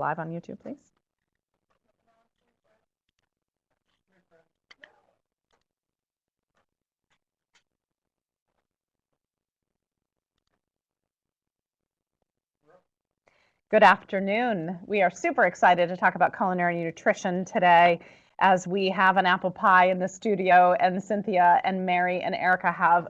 live on YouTube, please. Good afternoon. We are super excited to talk about culinary nutrition today, as we have an apple pie in the studio, and Cynthia and Mary and Erika have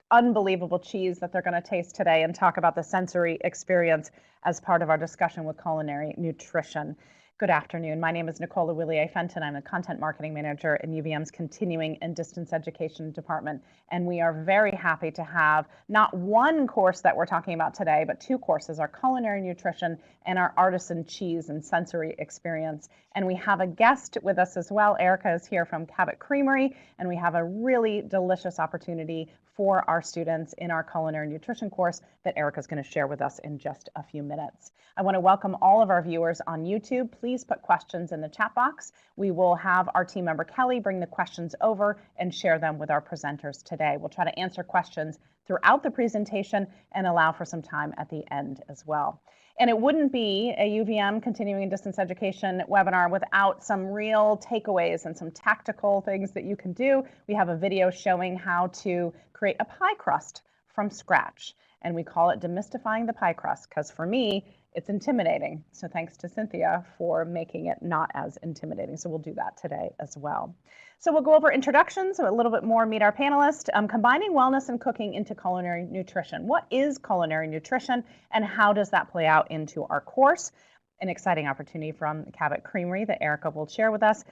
unbelievable cheese that they're going to taste today and talk about the sensory experience as part of our discussion with culinary nutrition. Good afternoon. My name is Nicole Willier-Fenton. I'm a content marketing manager in UVM's Continuing and Distance Education Department, and we are very happy to have not one course that we're talking about today, but two courses, our culinary nutrition and our artisan cheese and sensory experience. And we have a guest with us as well. Erika is here from Cabot Creamery, and we have a really delicious opportunity for our students in our culinary nutrition course that Erika is going to share with us in just a few minutes. I want to welcome all of our viewers on YouTube. Please put questions in the chat box. We will have our team member Kelly bring the questions over and share them with our presenters today. We'll try to answer questions throughout the presentation and allow for some time at the end as well. And it wouldn't be a UVM Continuing and Distance Education webinar without some real takeaways and some tactical things that you can do. We have a video showing how to create a pie crust from scratch. And we call it demystifying the pie crust, because for me, it's intimidating. So thanks to Cynthia for making it not as intimidating. So we'll do that today as well. So we'll go over introductions, a little bit more, meet our panelists, combining wellness and cooking into culinary nutrition. What is culinary nutrition and how does that play out into our course? An exciting opportunity from Cabot Creamery that Erika will share with us.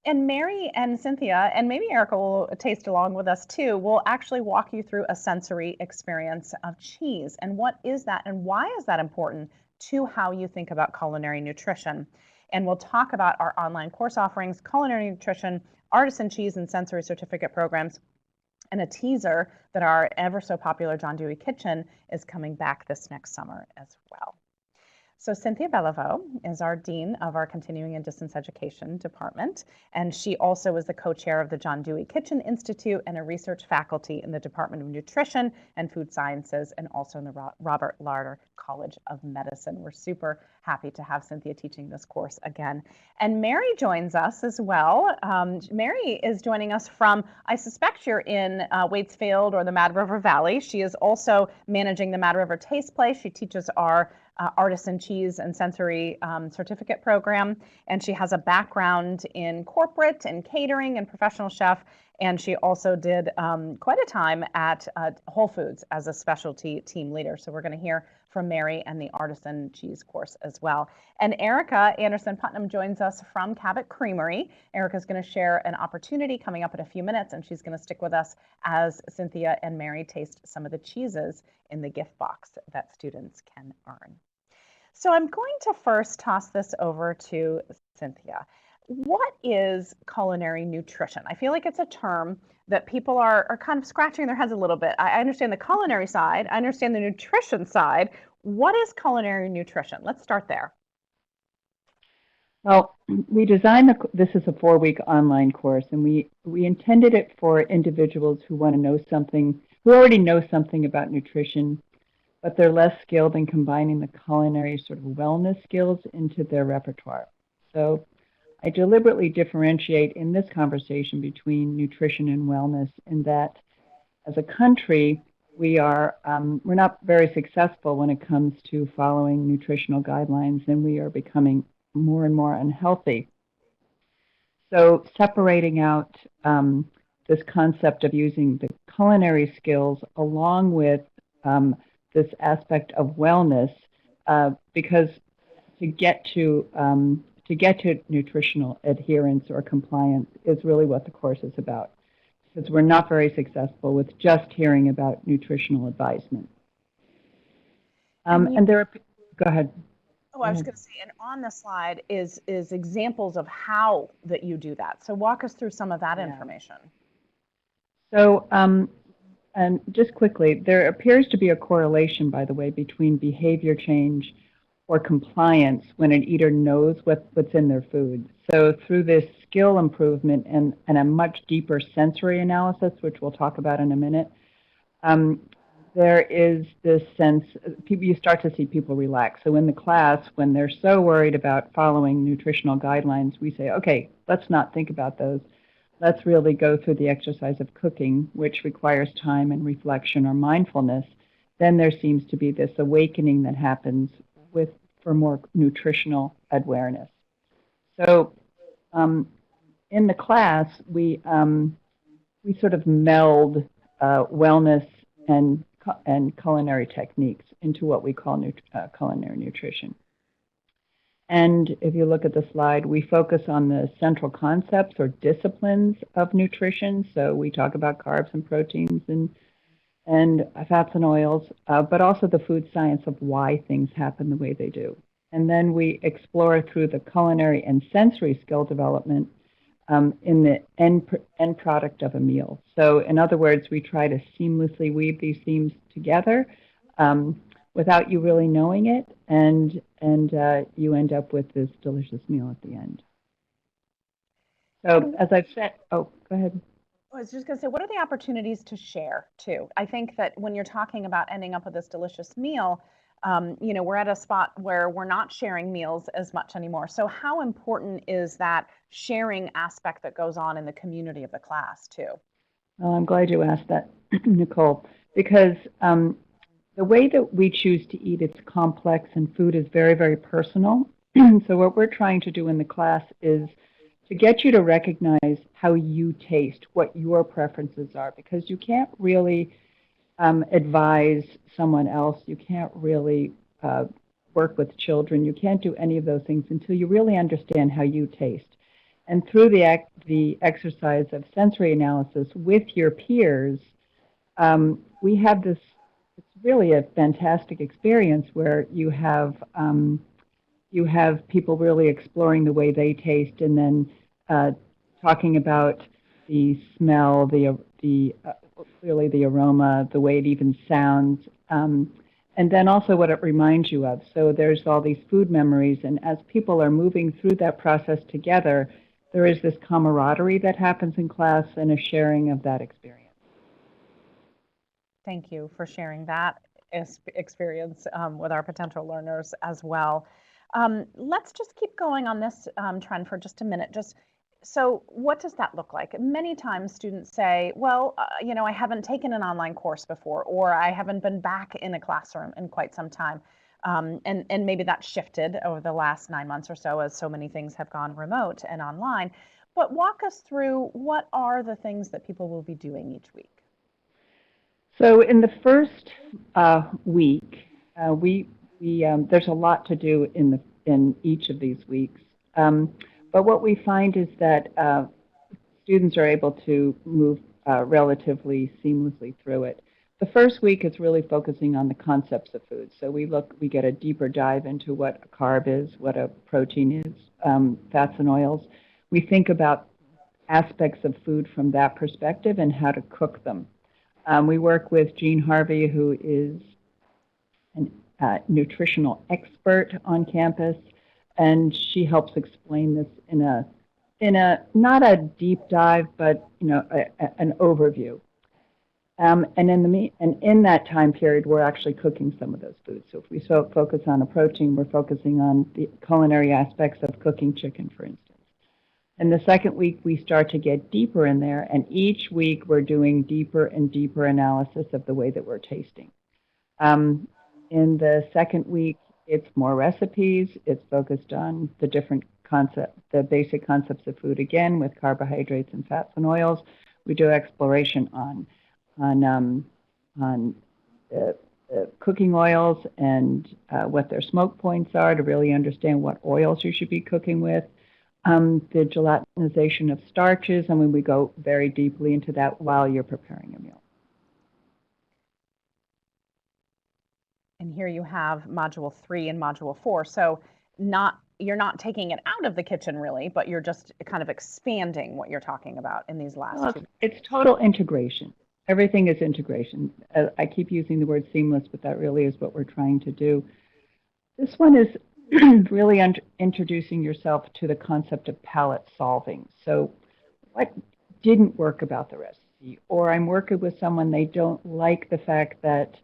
And Mary and Cynthia, and maybe Erika will taste along with us too, will actually walk you through a sensory experience of cheese. And what is that and why is that important to how you think about culinary nutrition? And we'll talk about our online course offerings, culinary nutrition, artisan cheese and sensory certificate programs, and a teaser that our ever so popular John Dewey Kitchen is coming back this next summer as well. So Cynthia Belliveau is our Dean of our Continuing and Distance Education Department, and she also is the co-chair of the John Dewey Kitchen Institute and a research faculty in the Department of Nutrition and Food Sciences, and also in the Robert Larter College of Medicine. We're super happy to have Cynthia teaching this course again. And Mary joins us as well. Mary is joining us from, I suspect you're in Waitsfield or the Mad River Valley. She is also managing the Mad River Taste Play. She teaches our artisan cheese and sensory certificate program, and she has a background in corporate and catering and professional chef, and she also did quite a time at Whole Foods as a specialty team leader. So we're going to hear from Mary and the artisan cheese course as well. And Erika Anderson-Putman joins us from Cabot Creamery. Erika is going to share an opportunity coming up in a few minutes, and she's going to stick with us as Cynthia and Mary taste some of the cheeses in the gift box that students can earn. So I'm going to first toss this over to Cynthia. What is culinary nutrition? I feel like it's a term that people are kind of scratching their heads a little bit. I understand the culinary side, I understand the nutrition side. What is culinary nutrition? Let's start there. Well, we designed this is a 4-week online course, and we intended it for individuals who want to know something, who already know something about nutrition, but they're less skilled in combining the culinary sort of wellness skills into their repertoire. So I deliberately differentiate in this conversation between nutrition and wellness, in that as a country, we're not very successful when it comes to following nutritional guidelines, and we are becoming more and more unhealthy. So separating out this concept of using the culinary skills along with this aspect of wellness, because to get to nutritional adherence or compliance is really what the course is about. Because we're not very successful with just hearing about nutritional advisement. And there are, go ahead. Oh, I was going to say, and on the slide is examples of how that you do that. So walk us through some of that information. So, and just quickly, there appears to be a correlation, by the way, between behavior change or compliance when an eater knows what's in their food. So through this skill improvement and a much deeper sensory analysis, which we'll talk about in a minute, there is this sense, you start to see people relax. So in the class, when they're so worried about following nutritional guidelines, we say, okay, let's not think about those. Let's really go through the exercise of cooking, which requires time and reflection or mindfulness. Then there seems to be this awakening that happens for more nutritional awareness. So in the class, we sort of meld wellness and culinary techniques into what we call culinary nutrition. And if you look at the slide, we focus on the central concepts or disciplines of nutrition. So we talk about carbs and proteins and fats and oils, but also the food science of why things happen the way they do. And then we explore through the culinary and sensory skill development in the end product of a meal. So in other words, we try to seamlessly weave these themes together without you really knowing it, and you end up with this delicious meal at the end. So as I've said, oh, go ahead. I was just going to say, what are the opportunities to share too? I think that when you're talking about ending up with this delicious meal, we're at a spot where we're not sharing meals as much anymore. So how important is that sharing aspect that goes on in the community of the class too? Well, I'm glad you asked that, Nicole, because the way that we choose to eat, it's complex, and food is very, very personal. So what we're trying to do in the class is to get you to recognize how you taste, what your preferences are, because you can't really advise someone else. You can't really work with children. You can't do any of those things until you really understand how you taste. And through the exercise of sensory analysis with your peers, we have this, it's really a fantastic experience where you have people really exploring the way they taste, and then talking about the smell, really the aroma, the way it even sounds, and then also what it reminds you of. So there's all these food memories, and as people are moving through that process together, there is this camaraderie that happens in class and a sharing of that experience. Thank you for sharing that experience with our potential learners as well. Let's just keep going on this trend for just a minute. So what does that look like? Many times students say, well, I haven't taken an online course before, or I haven't been back in a classroom in quite some time. And maybe that shifted over the last 9 months or so as so many things have gone remote and online. But walk us through, what are the things that people will be doing each week? So in the first week, there's a lot to do in each of these weeks. But what we find is that students are able to move relatively seamlessly through it. The first week is really focusing on the concepts of food. So we get a deeper dive into what a carb is, what a protein is, fats and oils. We think about aspects of food from that perspective and how to cook them. We work with Jean Harvey, who is a nutritional expert on campus, and she helps explain this in a not a deep dive, but an overview. And in that time period, we're actually cooking some of those foods. So if we focus on a protein, we're focusing on the culinary aspects of cooking chicken, for instance. And the second week, we start to get deeper in there, and each week we're doing deeper and deeper analysis of the way that we're tasting. In the second week, it's more recipes. It's focused on the different concepts, the basic concepts of food, again, with carbohydrates and fats and oils. We do exploration on cooking oils and what their smoke points are to really understand what oils you should be cooking with. The gelatinization of starches, and when we go very deeply into that while you're preparing a meal. And here you have Module 3 and Module 4. So you're not taking it out of the kitchen really, but you're just kind of expanding what you're talking about in these last two. It's total integration. Everything is integration. I keep using the word seamless, but that really is what we're trying to do. This one is really introducing yourself to the concept of palate solving. So what didn't work about the recipe? spicy, or I'm working with someone they don't like the fact that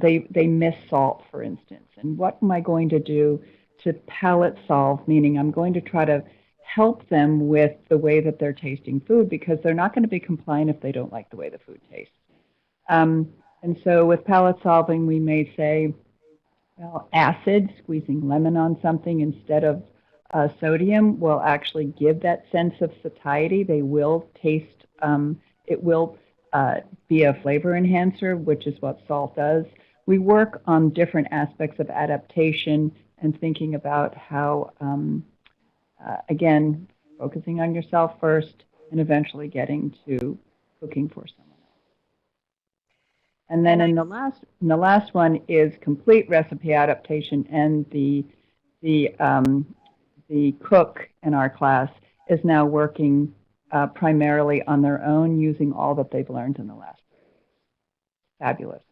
they miss salt, for instance. And what am I going to do to palate solve? Meaning, I'm going to try to help them with the way that they're tasting food because they're not going to be compliant if they don't like the way the food tastes. And so with palate solving, we may say, well, acid, squeezing lemon on something instead of sodium will actually give that sense of satiety. They will taste, it will be a flavor enhancer, which is what salt does. We work on different aspects of adaptation and thinking about how, again, focusing on yourself first and eventually getting to cooking for someone. And then in the last one is complete recipe adaptation, and the cook in our class is now working primarily on their own, using all that they've learned in the last year. Fabulous.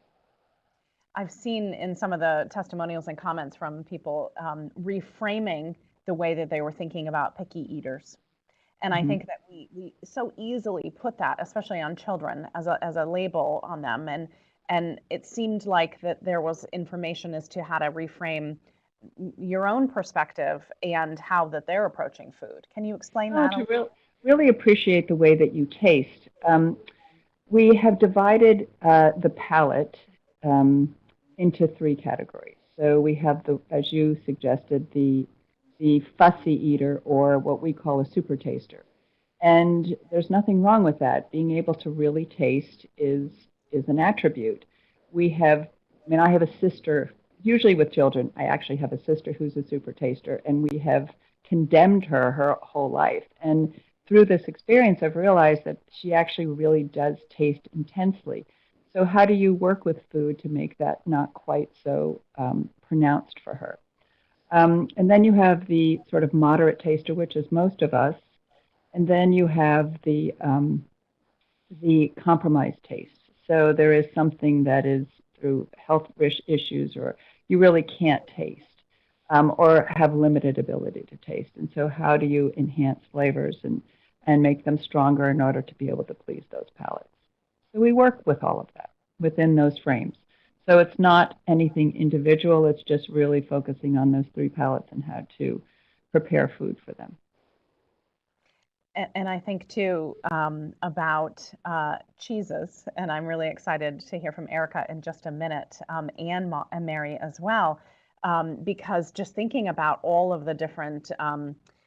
I've seen in some of the testimonials and comments from people reframing the way that they were thinking about picky eaters. And I think that we so easily put that, especially on children, as a label on them. And it seemed like that there was information as to how to reframe your own perspective and how that they're approaching food. Can you explain that? To really appreciate the way that you taste. We have divided the palate into three categories. So we have as you suggested, the fussy eater, or what we call a super taster. And there's nothing wrong with that. Being able to really taste is an attribute. I have a sister, usually with children, I actually have a sister who's a super taster, and we have condemned her whole life. And through this experience, I've realized that she actually really does taste intensely. So how do you work with food to make that not quite so pronounced for her? And then you have the sort of moderate taster, which is most of us. And then you have the compromised taste. So there is something that is through health issues, or you really can't taste, or have limited ability to taste. And so how do you enhance flavors and make them stronger in order to be able to please those palates? So we work with all of that within those frames. So it's not anything individual, it's just really focusing on those three palates and how to prepare food for them. And I think too about cheeses, and I'm really excited to hear from Erika in just a minute, and Mary as well, because just thinking about all of the different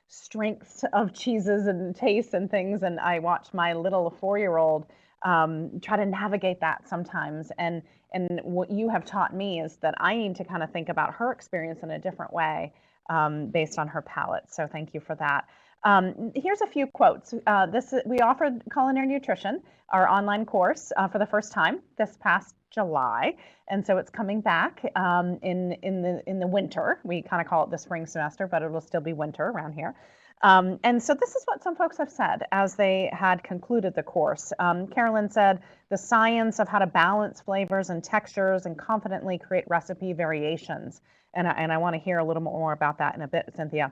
strengths of cheeses and tastes and things, and I watch my little 4-year-old try to navigate that sometimes, and what you have taught me is that I need to kind of think about her experience in a different way based on her palate. So thank you for that. Here's a few quotes. We offered Culinary Nutrition, our online course, for the first time this past July, and so it's coming back in the winter. We kind of call it the spring semester, but it will still be winter around here. And so this is what some folks have said as they had concluded the course. Carolyn said, the science of how to balance flavors and textures and confidently create recipe variations. And I want to hear a little more about that in a bit, Cynthia.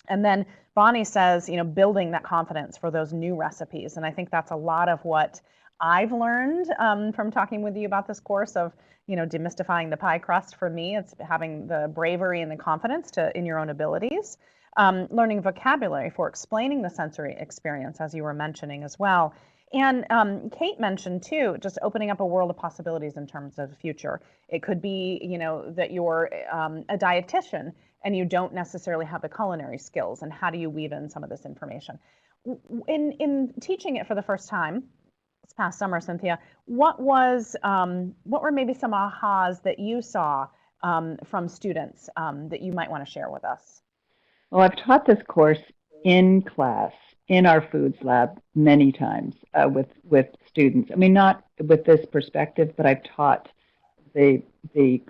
And then Bonnie says, building that confidence for those new recipes. And I think that's a lot of what I've learned from talking with you about this course of, demystifying the pie crust. For me, it's having the bravery and the confidence in your own abilities. Learning vocabulary for explaining the sensory experience, as you were mentioning as well. And Kate mentioned too, just opening up a world of possibilities in terms of the future. It could be, that you're a dietitian and you don't necessarily have the culinary skills, and how do you weave in some of this information? In teaching it for the first time this past summer, Cynthia, what were maybe some ahas that you saw from students that you might want to share with us? Well, I've taught this course in class, in our foods lab, many times with students. I mean, not with this perspective, but I've taught the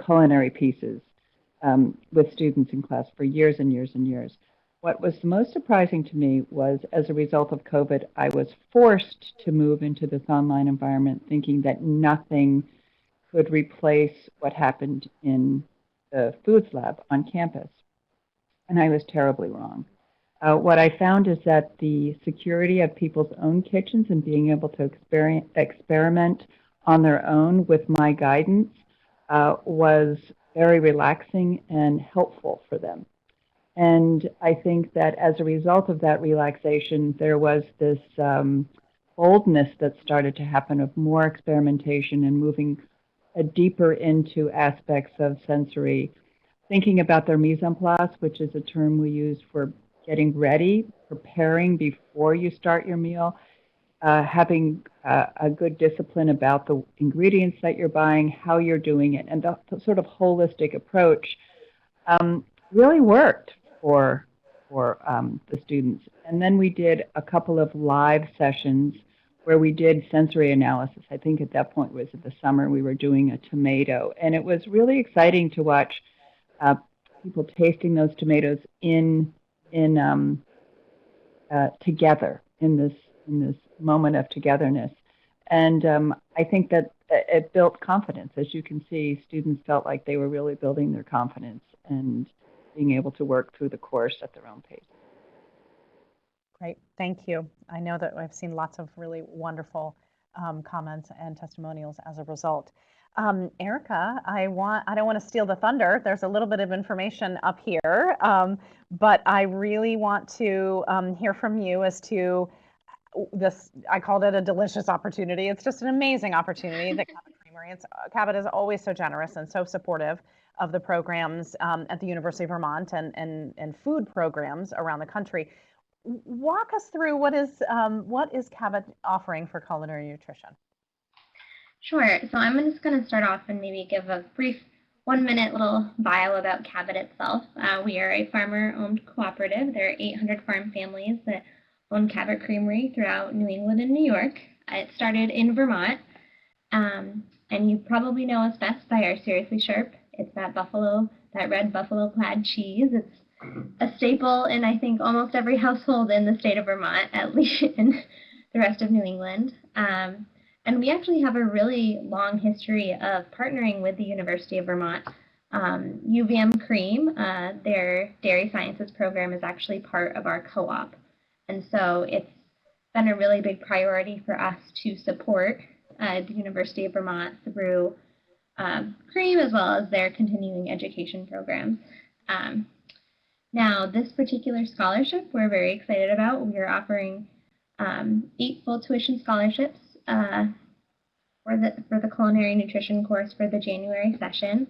culinary pieces with students in class for years and years and years. What was the most surprising to me was, as a result of COVID, I was forced to move into this online environment thinking that nothing could replace what happened in the foods lab on campus. And I was terribly wrong. What I found is that the security of people's own kitchens and being able to experiment on their own with my guidance was very relaxing and helpful for them. And I think that as a result of that relaxation, there was this boldness that started to happen of more experimentation and moving deeper into aspects of sensory, thinking about their mise en place, which is a term we use for getting ready, preparing before you start your meal, having a good discipline about the ingredients that you're buying, how you're doing it, and the sort of holistic approach really worked for the students. And then we did a couple of live sessions where we did sensory analysis. I think at that point was in the summer we were doing a tomato, and it was really exciting to watch people tasting those tomatoes in together in this moment of togetherness. And I think that it built confidence. As you can see, students felt like they were really building their confidence and being able to work through the course at their own pace. Great, thank you. I know that I've seen lots of really wonderful comments and testimonials as a result. Erika, I don't want to steal the thunder. There's a little bit of information up here, but I really want to hear from you as to this. I called it a delicious opportunity. It's just an amazing opportunity that Cabot Creamery. Cabot is always so generous and so supportive of the programs at the University of Vermont and food programs around the country. Walk us through what is Cabot offering for culinary nutrition? Sure. So I'm just going to start off and maybe give a brief 1-minute little bio about Cabot itself. We are a farmer-owned cooperative. There are 800 farm families that own Cabot Creamery throughout New England and New York. It started in Vermont, and you probably know us best by our Seriously Sharp. It's that red buffalo plaid cheese. It's a staple in, I think, almost every household in the state of Vermont, at least in the rest of New England. And we actually have a really long history of partnering with the University of Vermont. UVM Cream, their dairy sciences program, is actually part of our co-op. And so it's been a really big priority for us to support the University of Vermont through Cream as well as their continuing education programs. Now, this particular scholarship we're very excited about. We are offering 8 full tuition scholarships for the culinary nutrition course for the January session,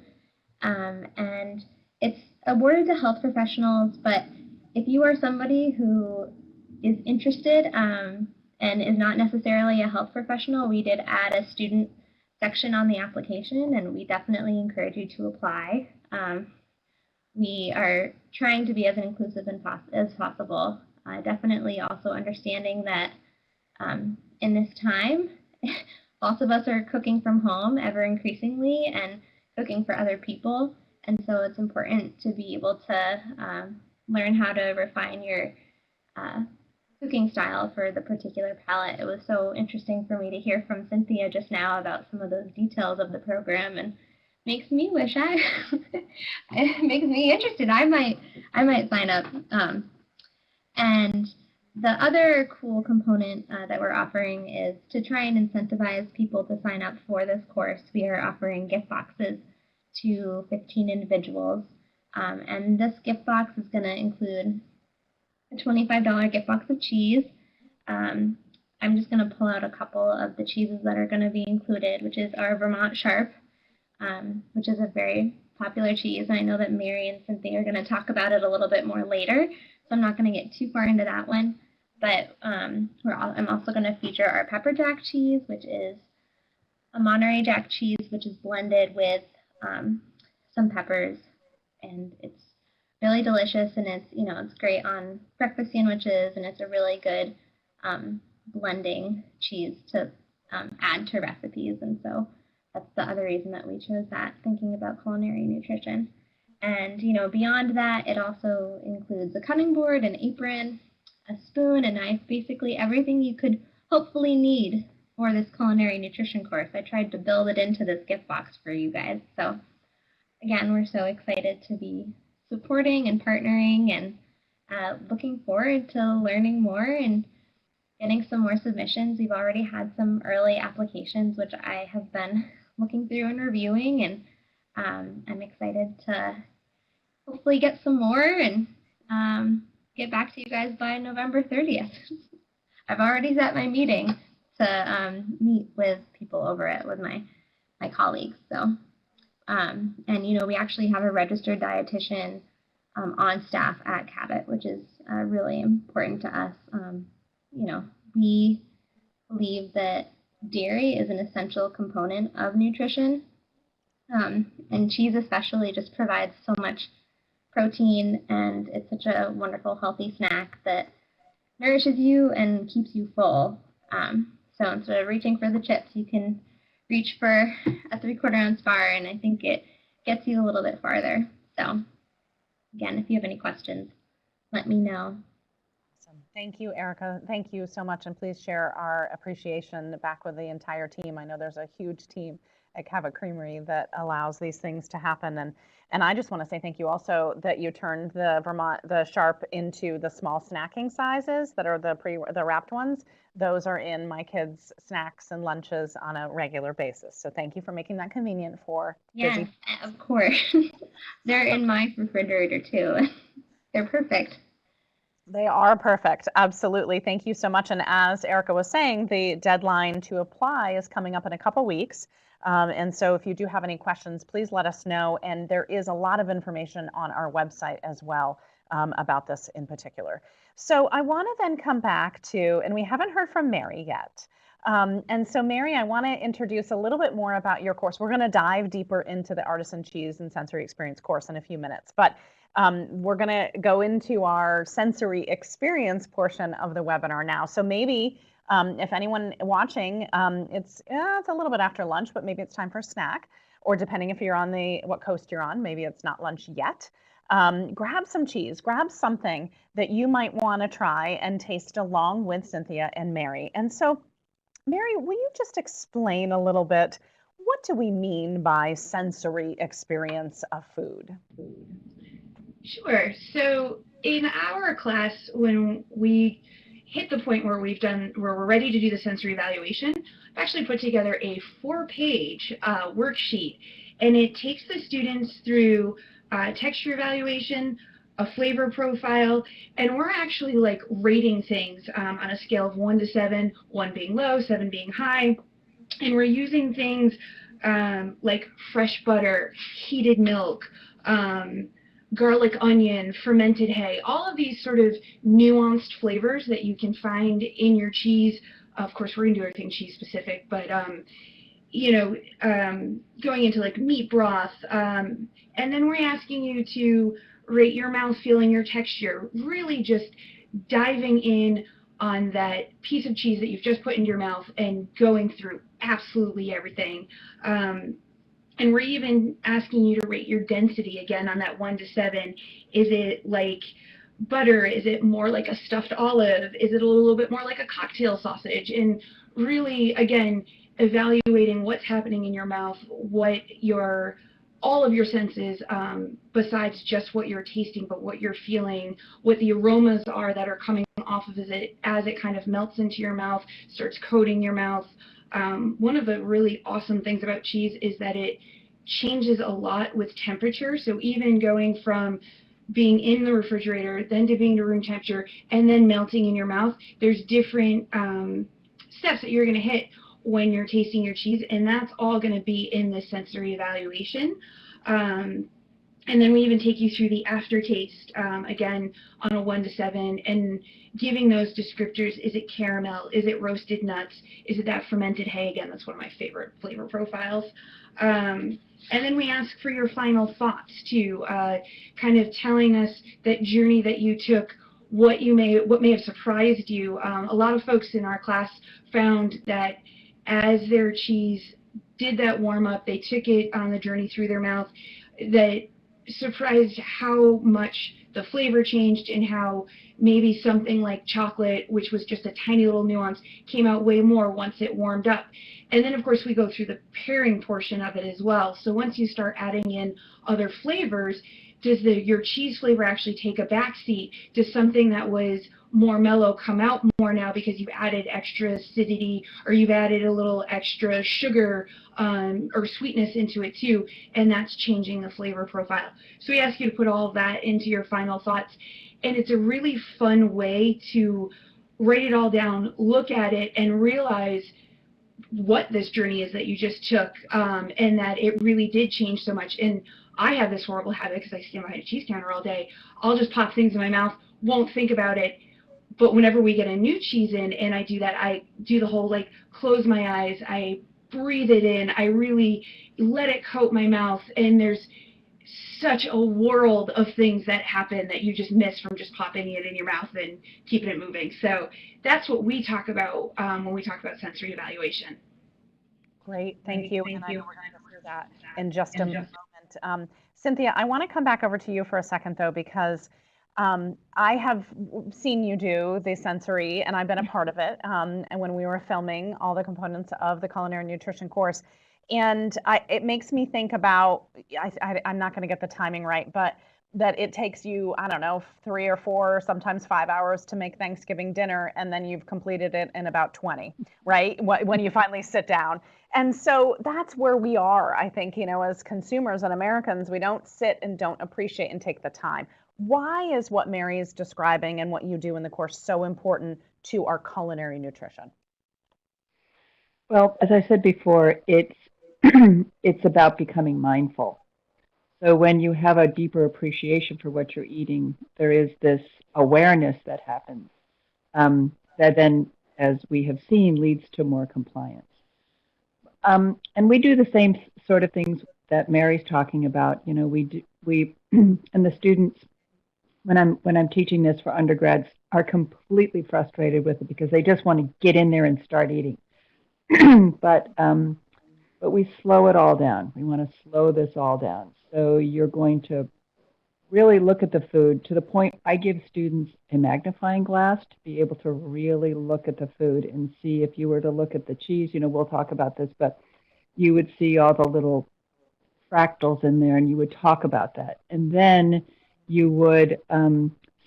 and it's awarded to health professionals. But if you are somebody who is interested and is not necessarily a health professional, we did add a student section on the application, and we definitely encourage you to apply. We are trying to be as inclusive as possible. Definitely also understanding that in this time, lots of us are cooking from home ever increasingly and cooking for other people. And so it's important to be able to learn how to refine your cooking style for the particular palate. It was so interesting for me to hear from Cynthia just now about some of those details of the program, and makes me wish it makes me interested. I might sign up. And the other cool component that we're offering is to try and incentivize people to sign up for this course. We are offering gift boxes to 15 individuals, and this gift box is going to include a $25 gift box of cheese. I'm just going to pull out a couple of the cheeses that are going to be included, which is our Vermont Sharp, which is a very popular cheese. And I know that Mary and Cynthia are going to talk about it a little bit more later, so I'm not going to get too far into that one. But I'm also going to feature our pepper jack cheese, which is a Monterey Jack cheese, which is blended with some peppers, and it's really delicious. And it's great on breakfast sandwiches, and it's a really good blending cheese to add to recipes. And so that's the other reason that we chose that, thinking about culinary nutrition. And beyond that, it also includes a cutting board, an apron, a spoon, a knife, basically everything you could hopefully need for this culinary nutrition course. I tried to build it into this gift box for you guys. So again, we're so excited to be supporting and partnering and looking forward to learning more and getting some more submissions. We've already had some early applications, which I have been looking through and reviewing, and I'm excited to hopefully get some more and get back to you guys by November 30th. I've already set my meeting to meet with people over it with my colleagues. So, and we actually have a registered dietitian on staff at Cabot, which is really important to us. We believe that dairy is an essential component of nutrition, and cheese especially just provides so much protein, and it's such a wonderful, healthy snack that nourishes you and keeps you full. So instead of reaching for the chips, you can reach for a 3/4 ounce bar, and I think it gets you a little bit farther. So again, if you have any questions, let me know. Awesome. Thank you, Erika. Thank you so much. And please share our appreciation back with the entire team. I know there's a huge team at Cabot Creamery that allows these things to happen. And I just want to say thank you also that you turned the Sharp into the small snacking sizes that are the wrapped ones. Those are in my kids' snacks and lunches on a regular basis. So thank you for making that convenient for Yes, busy. of course. They're in my refrigerator too. They're perfect. They are perfect. Absolutely. Thank you so much. And as Erika was saying, the deadline to apply is coming up in a couple weeks. And so if you do have any questions, please let us know. And there is a lot of information on our website as well about this in particular. So I want to then come back to, and we haven't heard from Mary yet. And so Mary, I want to introduce a little bit more about your course. We're going to dive deeper into the Artisan Cheese and Sensory Experience course in a few minutes, but we're going to go into our sensory experience portion of the webinar now. So maybe if anyone watching, it's a little bit after lunch, but maybe it's time for a snack, or depending if you're on what coast you're on, maybe it's not lunch yet. Grab some cheese, grab something that you might want to try and taste along with Cynthia and Mary. And so, Mary, will you just explain a little bit, what do we mean by sensory experience of food? Sure. So in our class, when we hit the point where we're ready to do the sensory evaluation, I've actually put together a 4-page worksheet, and it takes the students through texture evaluation, a flavor profile, and we're actually like rating things on a scale of 1 to 7, 1 being low, 7 being high, and we're using things like fresh butter, heated milk, garlic onion, fermented hay, all of these sort of nuanced flavors that you can find in your cheese. Of course, we're going to do everything cheese specific, but going into like meat broth, and then we're asking you to rate your mouthfeel and your texture, really just diving in on that piece of cheese that you've just put into your mouth and going through absolutely everything. And we're even asking you to rate your density again on that 1 to 7. Is it like butter? Is it more like a stuffed olive? Is it a little bit more like a cocktail sausage? And really, again, evaluating what's happening in your mouth, all of your senses, besides just what you're tasting, but what you're feeling, what the aromas are that are coming off of it as it kind of melts into your mouth, starts coating your mouth. One of the really awesome things about cheese is that it changes a lot with temperature. So even going from being in the refrigerator, then to being to room temperature, and then melting in your mouth, there's different steps that you're going to hit when you're tasting your cheese, and that's all going to be in this sensory evaluation. And then we even take you through the aftertaste, again, on a 1 to 7, and giving those descriptors. Is it caramel? Is it roasted nuts? Is it that fermented hay? Again, that's one of my favorite flavor profiles. And then we ask for your final thoughts, too, kind of telling us that journey that you took, what may have surprised you. A lot of folks in our class found that as their cheese did that warm up, they took it on the journey through their mouth, that surprised how much the flavor changed, and how maybe something like chocolate, which was just a tiny little nuance, came out way more once it warmed up. And then, of course, we go through the pairing portion of it as well. So once you start adding in other flavors, does your cheese flavor actually take a backseat? Does something that was more mellow come out more now because you've added extra acidity, or you've added a little extra sugar or sweetness into it too, and that's changing the flavor profile. So we ask you to put all of that into your final thoughts, and it's a really fun way to write it all down, look at it, and realize what this journey is that you just took, and that it really did change so much. And I have this horrible habit because I stand behind a cheese counter all day. I'll just pop things in my mouth, won't think about it. But whenever we get a new cheese in and I do that, I do the whole like close my eyes, I breathe it in, I really let it coat my mouth, and there's such a world of things that happen that you just miss from just popping it in your mouth and keeping it moving. So that's what we talk about when we talk about sensory evaluation. Great, thank you. And I know we're going to go through that in just a moment. Cynthia, I want to come back over to you for a second, though, because I have seen you do the sensory, and I've been a part of it. And when we were filming all the components of the culinary nutrition course, and it makes me think about, I'm not going to get the timing right, but that it takes you, I don't know, 3 or 4, sometimes 5 hours to make Thanksgiving dinner, and then you've completed it in about 20, right? When you finally sit down. And so that's where we are, I think, as consumers and Americans, we don't sit and don't appreciate and take the time. Why is what Mary is describing and what you do in the course so important to our culinary nutrition? Well, as I said before, it's it's about becoming mindful. So when you have a deeper appreciation for what you're eating, there is this awareness that happens that then, as we have seen, leads to more compliance. And we do the same sort of things that Mary's talking about. We and the students, when I'm teaching this for undergrads, are completely frustrated with it because they just want to get in there and start eating. But we slow it all down. We want to slow this all down. So you're going to really look at the food to the point I give students a magnifying glass to be able to really look at the food and see. If you were to look at the cheese, we'll talk about this, but you would see all the little fractals in there, and you would talk about that. And then you would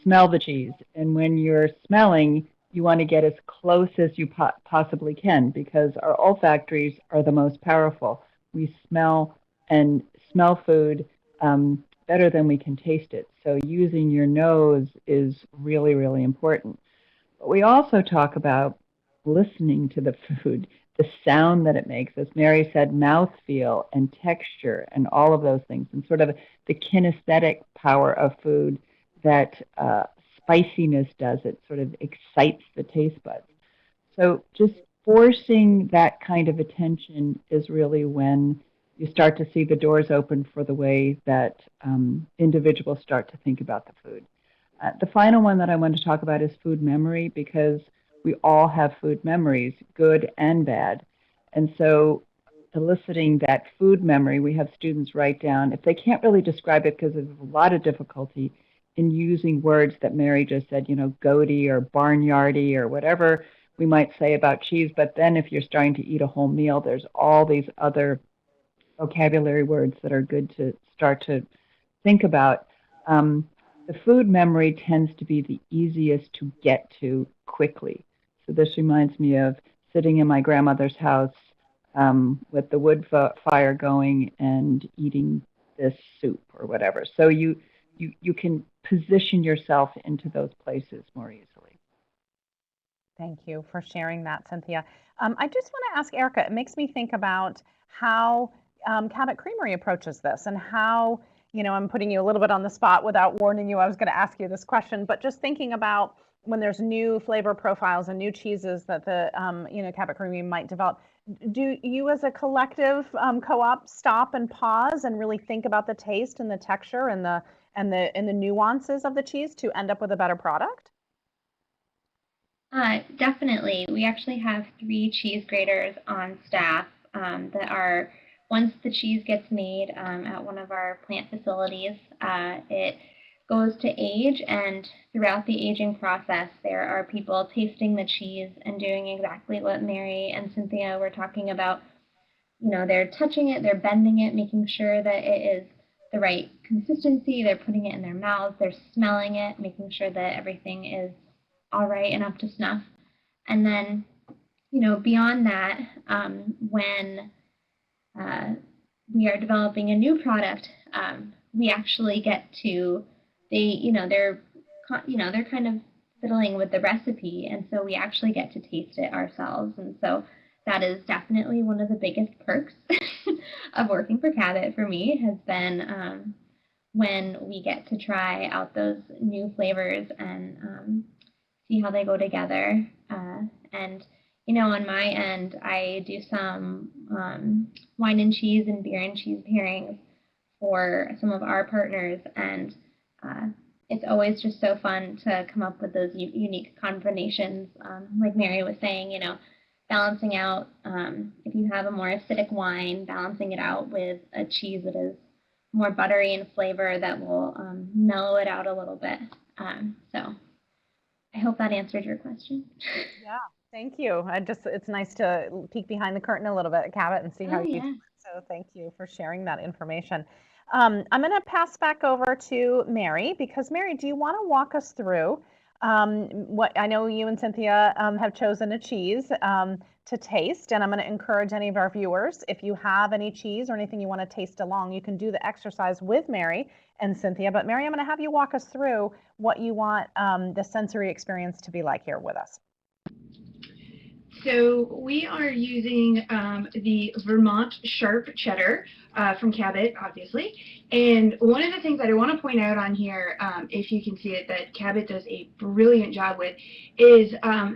smell the cheese. And when you're smelling, you want to get as close as you possibly can, because our olfactories are the most powerful. We smell food better than we can taste it. So using your nose is really, really important. But we also talk about listening to the food, the sound that it makes. As Mary said, mouthfeel and texture and all of those things, and sort of the kinesthetic power of food that spiciness does. It sort of excites the taste buds. So just forcing that kind of attention is really when you start to see the doors open for the way that individuals start to think about the food. The final one that I want to talk about is food memory, because we all have food memories, good and bad. And so eliciting that food memory, we have students write down, if they can't really describe it because there's a lot of difficulty in using words that Mary just said, goaty or barnyardy or whatever we might say about cheese. But then if you're starting to eat a whole meal, there's all these other vocabulary words that are good to start to think about. The food memory tends to be the easiest to get to quickly. So this reminds me of sitting in my grandmother's house with the wood fire going and eating this soup or whatever. So you can position yourself into those places more easily. Thank you for sharing that, Cynthia. I just want to ask Erika, it makes me think about how Cabot Creamery approaches this, and how, I'm putting you a little bit on the spot without warning you I was going to ask you this question, but just thinking about when there's new flavor profiles and new cheeses that the Cabot Creamery might develop. Do you as a collective co-op stop and pause and really think about the taste and the texture and the nuances of the cheese to end up with a better product? Definitely. We actually have 3 cheese graters on staff that are, once the cheese gets made at one of our plant facilities, it goes to age, and throughout the aging process, there are people tasting the cheese and doing exactly what Mary and Cynthia were talking about. They're touching it, they're bending it, making sure that it is the right consistency. They're putting it in their mouths. They're smelling it, making sure that everything is all right and up to snuff. And then, beyond that, when we are developing a new product, we actually get to, they're kind of fiddling with the recipe, and so we actually get to taste it ourselves. And so that is definitely one of the biggest perks of working for Cabot for me, has been when we get to try out those new flavors and see how they go together. And on my end, I do some wine and cheese and beer and cheese pairings for some of our partners, and it's always just so fun to come up with those unique combinations. Like Mary was saying, balancing out, if you have a more acidic wine, balancing it out with a cheese that is more buttery in flavor that will mellow it out a little bit. So I hope that answered your question. Yeah, thank you. It's nice to peek behind the curtain a little bit at Cabot and see how you do it. So thank you for sharing that information. I'm going to pass back over to Mary, because Mary, do you want to walk us through what I know you and Cynthia have chosen a cheese to taste, and I'm going to encourage any of our viewers, if you have any cheese or anything you want to taste along, you can do the exercise with Mary and Cynthia. But Mary, I'm going to have you walk us through what you want the sensory experience to be like here with us. So we are using the Vermont Sharp Cheddar from Cabot, obviously. And one of the things that I want to point out on here, if you can see it, that Cabot does a brilliant job with, is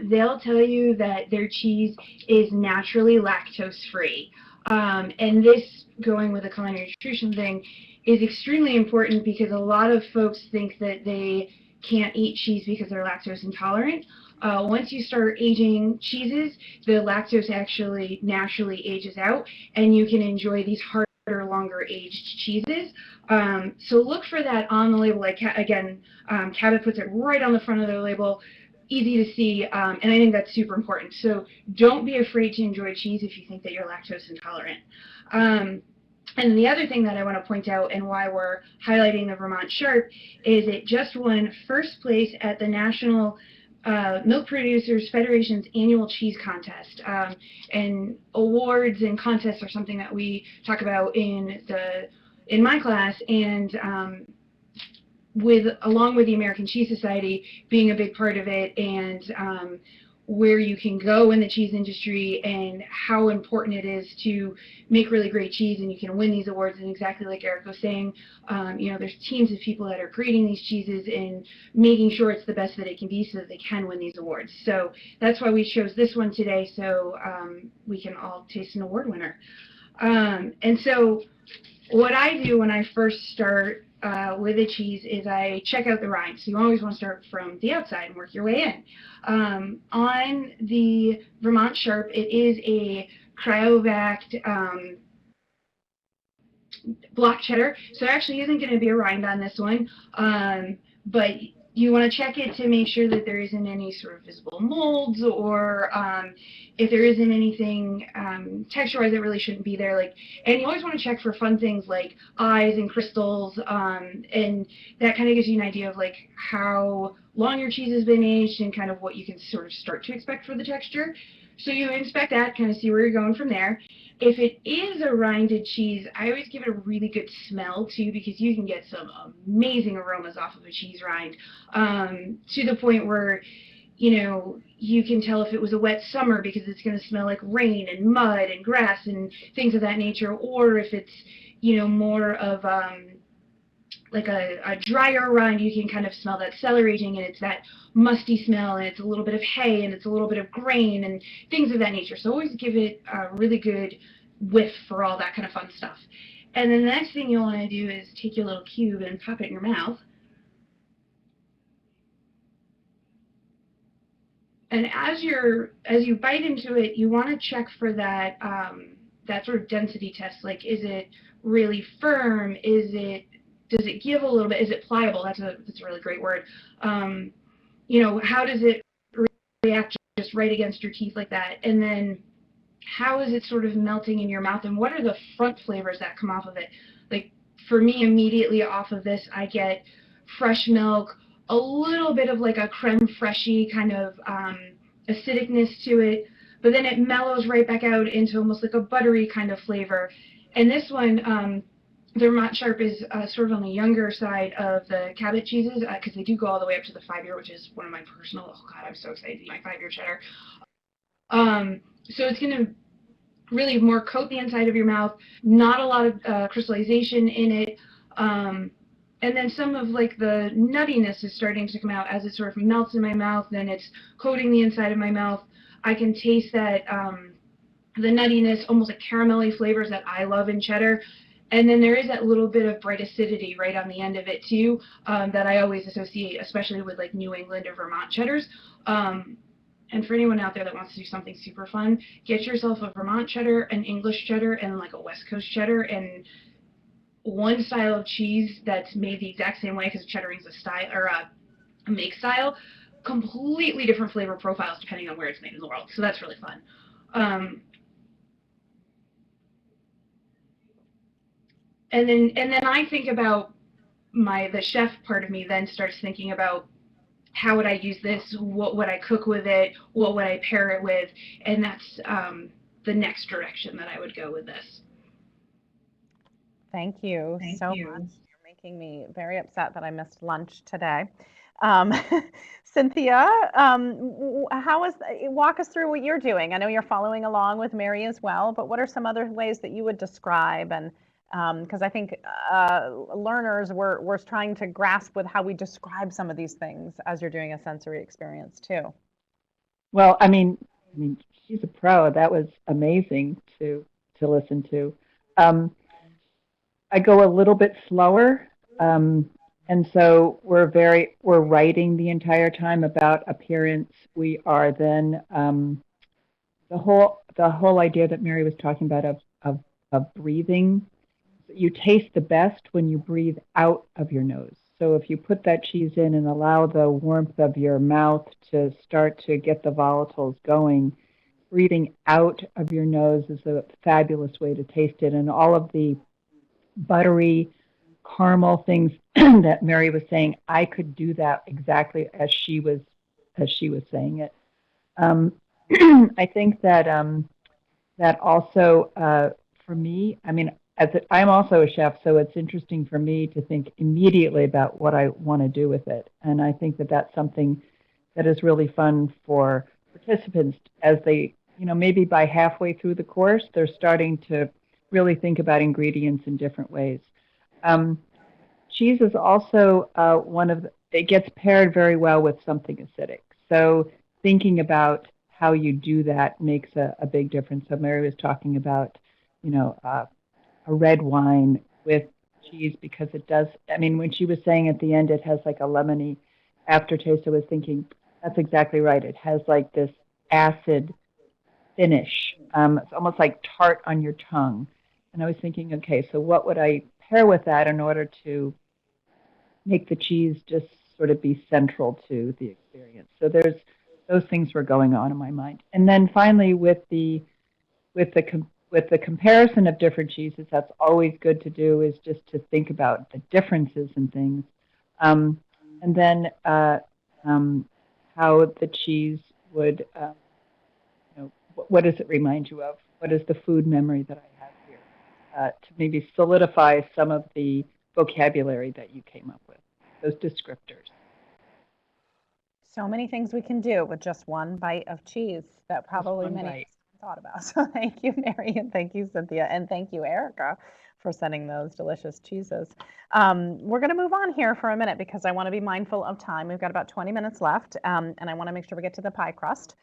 they'll tell you that their cheese is naturally lactose-free. And this, going with the culinary nutrition thing, is extremely important, because a lot of folks think that they can't eat cheese because they're lactose intolerant. Once you start aging cheeses, the lactose actually naturally ages out, and you can enjoy these harder, longer aged cheeses. So look for that on the label. Like, again, Cabot puts it right on the front of their label, easy to see, and I think that's super important. So don't be afraid to enjoy cheese if you think that you're lactose intolerant. And the other thing that I want to point out, and why we're highlighting the Vermont Sharp, is it just won first place at the National Milk Producers Federation's annual cheese contest. And awards and contests are something that we talk about in my class, and along with the American Cheese Society being a big part of it, and where you can go in the cheese industry and how important it is to make really great cheese, and you can win these awards. And exactly like Erika was saying, there's teams of people that are creating these cheeses and making sure it's the best that it can be so that they can win these awards. So that's why we chose this one today, so we can all taste an award winner. And so what I do when I first start with a cheese is I check out the rind. So you always want to start from the outside and work your way in. On the Vermont Sharp, it is a cryovac block cheddar, so there actually isn't going to be a rind on this one, but you want to check it to make sure that there isn't any sort of visible molds, or if there isn't anything texture-wise that really shouldn't be there. And you always want to check for fun things like eyes and crystals, and that kind of gives you an idea of how long your cheese has been aged and kind of what you can sort of start to expect for the texture. So you inspect that, kind of see where you're going from there. If it is a rinded cheese, I always give it a really good smell too, because you can get some amazing aromas off of a cheese rind, to the point where you can tell if it was a wet summer because it's going to smell like rain and mud and grass and things of that nature, or if it's more of like a drier rind, you can kind of smell that cellar aging, and it's that musty smell, and it's a little bit of hay, and it's a little bit of grain and things of that nature. So always give it a really good whiff for all that kind of fun stuff. And then the next thing you'll want to do is take your little cube and pop it in your mouth. And as you bite into it, you want to check for that that sort of density test. Like, is it really firm? Does it give a little bit? Is it pliable? That's a really great word. How does it react just right against your teeth like that? And then how is it sort of melting in your mouth? And what are the front flavors that come off of it? Like, for me, immediately off of this, I get fresh milk, a little bit of like a creme fraiche kind of acidicness to it, but then it mellows right back out into almost like a buttery kind of flavor. And this one, the Vermont Sharp is sort of on the younger side of the Cabot cheeses, because they do go all the way up to the 5-year, which is one of my personal, oh God, I'm so excited to eat my 5-year cheddar. So it's going to really more coat the inside of your mouth, not a lot of crystallization in it. And then some of like the nuttiness is starting to come out as it sort of melts in my mouth, then it's coating the inside of my mouth. I can taste that, the nuttiness, almost like caramelly flavors that I love in cheddar. And then there is that little bit of bright acidity right on the end of it too, that I always associate, especially with like New England or Vermont cheddars. And for anyone out there that wants to do something super fun, get yourself a Vermont cheddar, an English cheddar, and like a West Coast cheddar, and one style of cheese that's made the exact same way, because cheddaring's a style or a make style, completely different flavor profiles depending on where it's made in the world. So that's really fun. And then I think about the chef part of me then starts thinking about, how would I use this? What would I cook with it? What would I pair it with? And that's the next direction that I would go with this. Thank you so much. You're making me very upset that I missed lunch today. Cynthia, walk us through what you're doing. I know you're following along with Mary as well, but what are some other ways that you would describe? And because I think learners were trying to grasp with how we describe some of these things as you're doing a sensory experience too. Well, I mean, she's a pro. That was amazing to listen to. I go a little bit slower, and so we're writing the entire time about appearance. We are then the whole idea that Mary was talking about of breathing. You taste the best when you breathe out of your nose. So if you put that cheese in and allow the warmth of your mouth to start to get the volatiles going, breathing out of your nose is a fabulous way to taste it. And all of the buttery caramel things that Mary was saying, I could do that exactly as she was saying it. I think that that also for me, I mean, I'm also a chef, so it's interesting for me to think immediately about what I want to do with it. And I think that that's something that is really fun for participants as they, maybe by halfway through the course, they're starting to really think about ingredients in different ways. Cheese is also it gets paired very well with something acidic. So thinking about how you do that makes a big difference. So Mary was talking about, a red wine with cheese, because it does, I mean, when she was saying at the end it has like a lemony aftertaste, I was thinking that's exactly right. It has like this acid finish. It's almost like tart on your tongue. And I was thinking, okay, so what would I pair with that in order to make the cheese just sort of be central to the experience? So those things were going on in my mind. And then finally with the comparison of different cheeses, that's always good to do, is just to think about the differences in things. And then how the cheese would, what does it remind you of? What is the food memory that I have here? To maybe solidify some of the vocabulary that you came up with, those descriptors. So many things we can do with just one bite of cheese that probably many thought about. So thank you, Mary, and thank you, Cynthia, and thank you, Erika, for sending those delicious cheeses. We're going to move on here for a minute because I want to be mindful of time. We've got about 20 minutes left, and I want to make sure we get to the pie crust.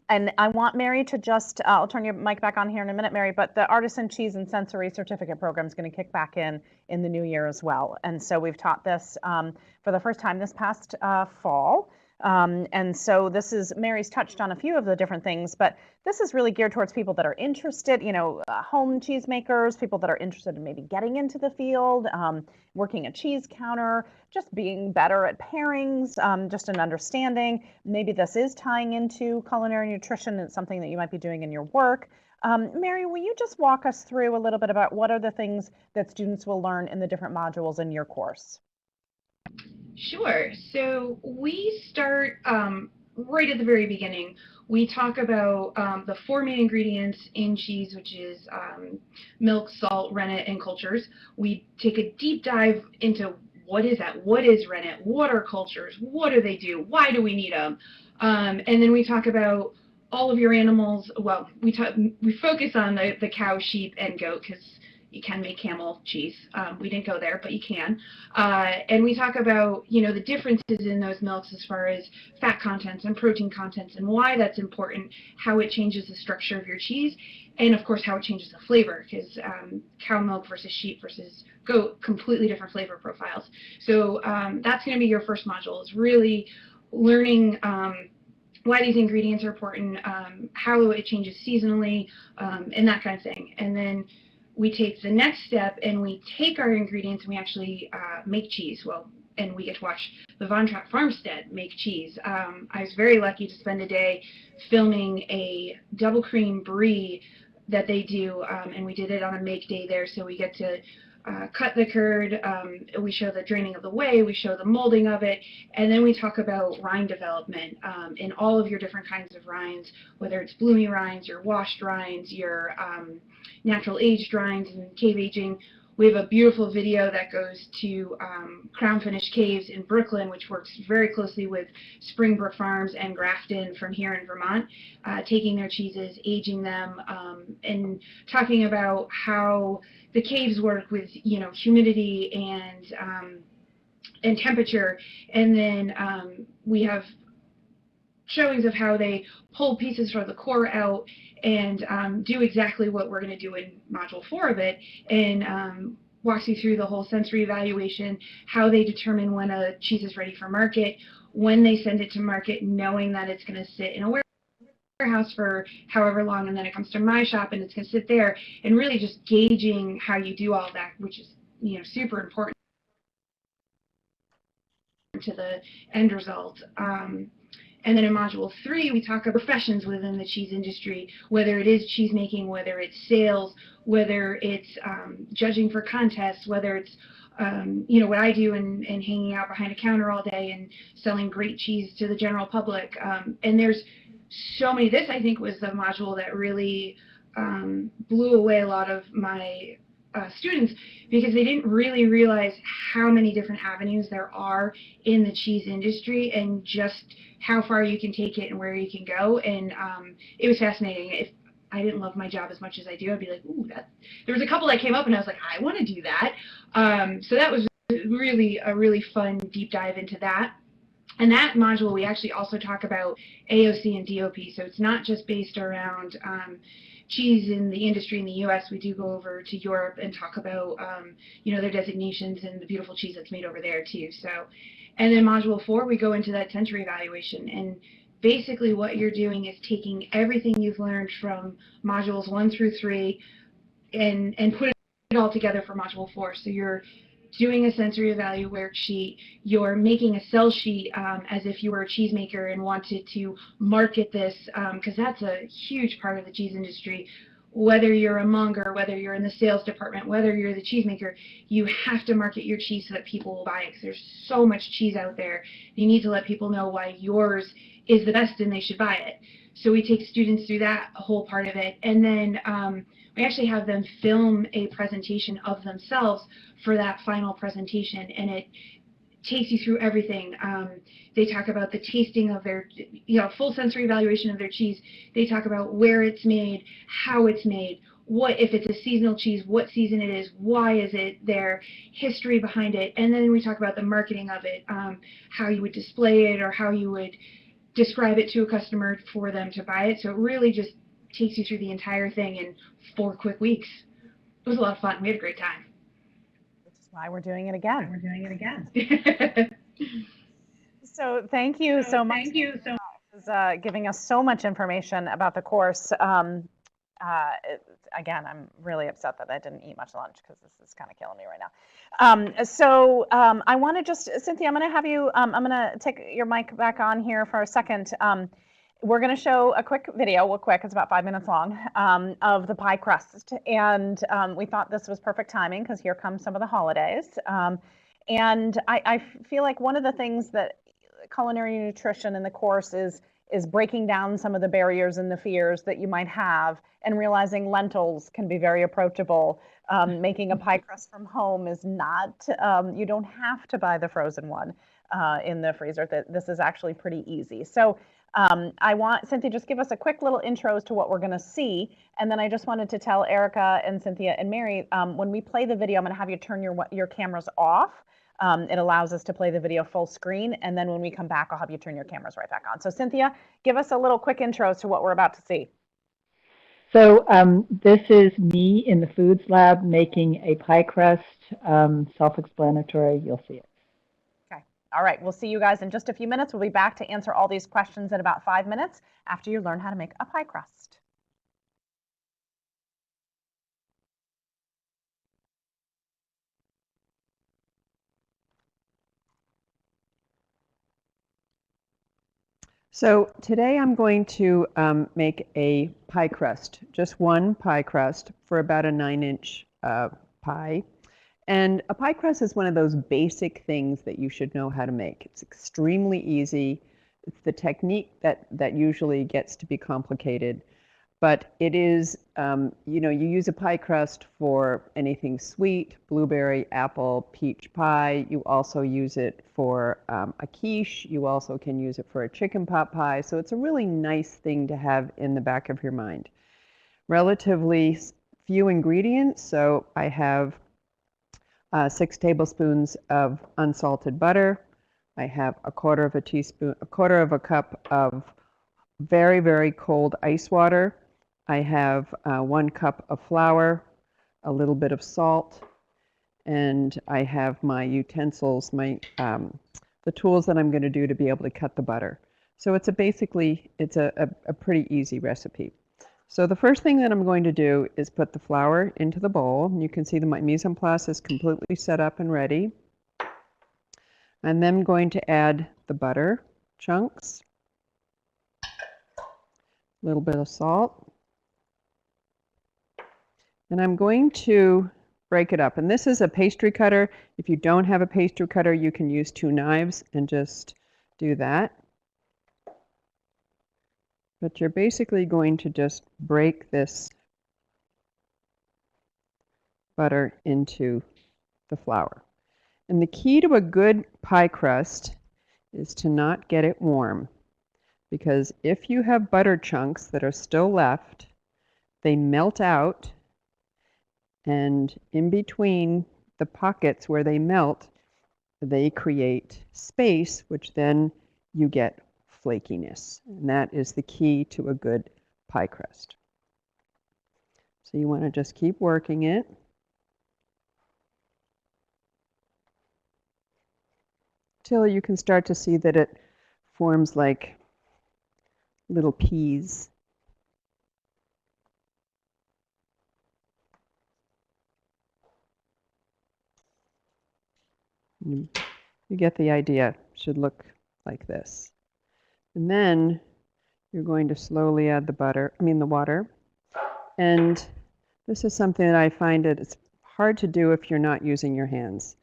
And I want Mary to just, I'll turn your mic back on here in a minute, Mary, but the Artisan Cheese and Sensory Certificate Program is going to kick back in the new year as well. And so we've taught this for the first time this past fall. And so this is, Mary's touched on a few of the different things, but this is really geared towards people that are interested, home cheesemakers, people that are interested in maybe getting into the field, working a cheese counter, just being better at pairings, just an understanding. Maybe this is tying into culinary nutrition. It's something that you might be doing in your work. Mary, will you just walk us through a little bit about what are the things that students will learn in the different modules in your course? Sure. So we start right at the very beginning. We talk about the four main ingredients in cheese, which is milk, salt, rennet, and cultures. We take a deep dive into what is that? What is rennet? What are cultures? What do they do? Why do we need them? And then we talk about all of your animals. Well, we focus on the cow, sheep, and goat because you can make camel cheese. We didn't go there, but you can. And we talk about, the differences in those milks as far as fat contents and protein contents and why that's important, how it changes the structure of your cheese, and of course how it changes the flavor, because cow milk versus sheep versus goat, completely different flavor profiles. So that's going to be your first module, is really learning why these ingredients are important, how it changes seasonally, and that kind of thing. And then we take the next step and we take our ingredients and we actually make cheese. Well, and we get to watch the Von Trapp farmstead make cheese. I was very lucky to spend a day filming a double cream brie that they do, and we did it on a make day there, so we get to cut the curd, we show the draining of the whey, we show the molding of it, and then we talk about rind development in all of your different kinds of rinds, whether it's bloomy rinds, your washed rinds, your natural aged rinds, and cave aging. We have a beautiful video that goes to Crown Finish Caves in Brooklyn, which works very closely with Springbrook Farms and Grafton from here in Vermont, taking their cheeses, aging them, and talking about how the caves work with, humidity and temperature. And then we have showings of how they pull pieces from the core out and do exactly what we're going to do in Module 4 of it, and walks you through the whole sensory evaluation, how they determine when a cheese is ready for market, when they send it to market, knowing that it's going to sit in a warehouse for however long, and then it comes to my shop and it's going to sit there, and really just gauging how you do all that, which is super important to the end result. And then in Module 3, we talk about professions within the cheese industry, whether it is cheese making, whether it's sales, whether it's judging for contests, whether it's what I do and hanging out behind a counter all day and selling great cheese to the general public. And there's so many. This, I think, was the module that really blew away a lot of my students, because they didn't really realize how many different avenues there are in the cheese industry and just how far you can take it and where you can go. And it was fascinating. If I didn't love my job as much as I do, I'd be like, ooh, there was a couple that came up and I was like, I want to do that. So that was really a really fun deep dive into that. And that module, we actually also talk about AOC and DOP. So it's not just based around cheese in the industry in the U.S. We do go over to Europe and talk about, their designations and the beautiful cheese that's made over there too. So, and then Module 4, we go into that sensory evaluation, and basically what you're doing is taking everything you've learned from Modules 1 through 3 and put it all together for Module 4. So you're doing a sensory evaluation worksheet, you're making a sell sheet as if you were a cheesemaker and wanted to market this, because that's a huge part of the cheese industry. Whether you're a monger, whether you're in the sales department, whether you're the cheesemaker, you have to market your cheese so that people will buy it, because there's so much cheese out there. You need to let people know why yours is the best and they should buy it. So we take students through that whole part of it, and then we actually have them film a presentation of themselves for that final presentation, and it takes you through everything. They talk about the tasting of their, full sensory evaluation of their cheese. They talk about where it's made, how it's made, what, if it's a seasonal cheese, what season it is, why is it there, history behind it, and then we talk about the marketing of it, how you would display it or how you would describe it to a customer for them to buy it. So it really just takes you through the entire thing in 4 quick weeks. It was a lot of fun. We had a great time. Which is why we're doing it again. So thank you so much. Thank you so much. Giving us so much information about the course. Again, I'm really upset that I didn't eat much lunch, because this is kind of killing me right now. I want to just, Cynthia, I'm going to have you, I'm going to take your mic back on here for a second. we're going to show a quick video, well, quick, it's about 5 minutes long, of the pie crust. And we thought this was perfect timing because here come some of the holidays. And I feel like one of the things that culinary nutrition in the course is breaking down some of the barriers and the fears that you might have and realizing lentils can be very approachable. Making a pie crust from home is not, you don't have to buy the frozen one in the freezer. This is actually pretty easy. So I want Cynthia, just give us a quick little intro as to what we're going to see. And then I just wanted to tell Erika and Cynthia and Mary, when we play the video, I'm going to have you turn your cameras off. It allows us to play the video full screen. And then when we come back, I'll have you turn your cameras right back on. So Cynthia, give us a little quick intro as to what we're about to see. So this is me in the foods lab making a pie crust, self-explanatory, you'll see it. Okay, all right, we'll see you guys in just a few minutes. We'll be back to answer all these questions in about 5 minutes after you learn how to make a pie crust. So today I'm going to make a pie crust, just one pie crust for about a 9-inch pie. And a pie crust is one of those basic things that you should know how to make. It's extremely easy. It's the technique that usually gets to be complicated. But it is, you know, you use a pie crust for anything sweet, blueberry, apple, peach pie. You also use it for a quiche. You also can use it for a chicken pot pie. So it's a really nice thing to have in the back of your mind. Relatively few ingredients. So I have 6 tablespoons of unsalted butter. I have a quarter of a cup of very, very cold ice water. I have 1 cup of flour, a little bit of salt, and I have my utensils, the tools that I'm going to do to be able to cut the butter. So it's a pretty easy recipe. So the first thing that I'm going to do is put the flour into the bowl. You can see that my mise en place is completely set up and ready. I'm then going to add the butter chunks, a little bit of salt. And I'm going to break it up. And this is a pastry cutter. If you don't have a pastry cutter, you can use 2 knives and just do that. But you're basically going to just break this butter into the flour. And the key to a good pie crust is to not get it warm. Because if you have butter chunks that are still left, they melt out. And in between the pockets where they melt, they create space, which then you get flakiness. And that is the key to a good pie crust. So you want to just keep working it. Till you can start to see that it forms like little peas. You get the idea. It should look like this. And then you're going to slowly add the water. And this is something that I find it's hard to do if you're not using your hands.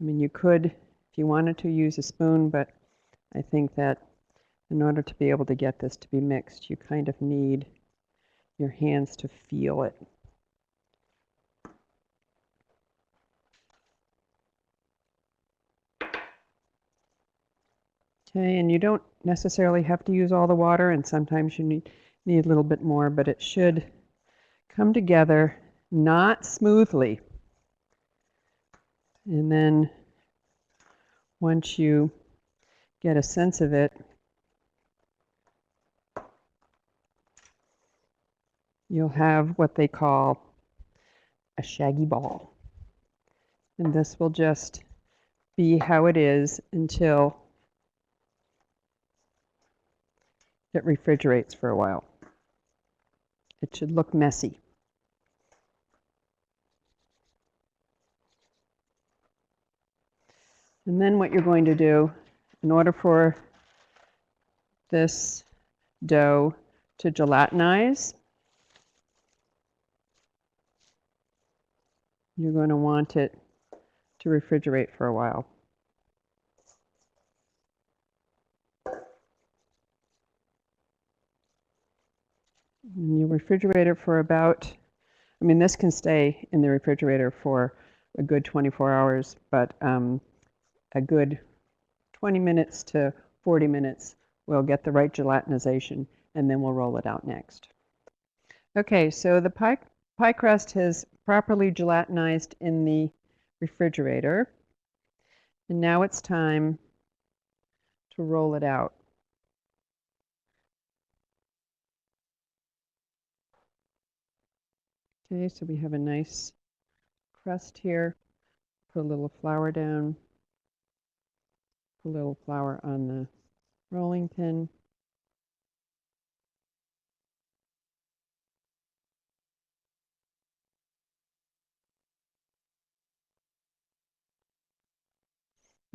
I mean, you could, if you wanted to, use a spoon, but I think that in order to be able to get this to be mixed, you kind of need your hands to feel it. Okay, and you don't necessarily have to use all the water, and sometimes you need a little bit more, but it should come together not smoothly. And then once you get a sense of it, you'll have what they call a shaggy ball. And this will just be how it is until it refrigerates for a while. It should look messy. And then what you're going to do, in order for this dough to gelatinize. You're going to want it to refrigerate for a while. And you refrigerate it for about, I mean, this can stay in the refrigerator for a good 24 hours, but a good 20 minutes to 40 minutes will get the right gelatinization, and then we'll roll it out next. Okay, so the pie crust has properly gelatinized in the refrigerator, and now it's time to roll it out. Okay, so we have a nice crust here. Put a little flour down, put a little flour on the rolling pin.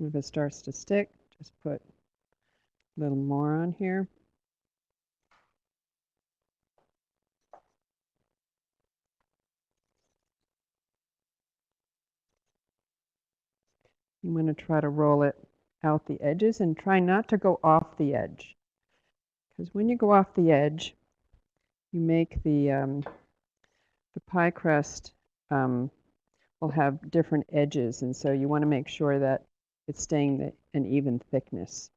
If it starts to stick, just put a little more on here. You want to try to roll it out the edges and try not to go off the edge. Because when you go off the edge, you make the pie crust will have different edges, and so you want to make sure that it's staying an even thickness.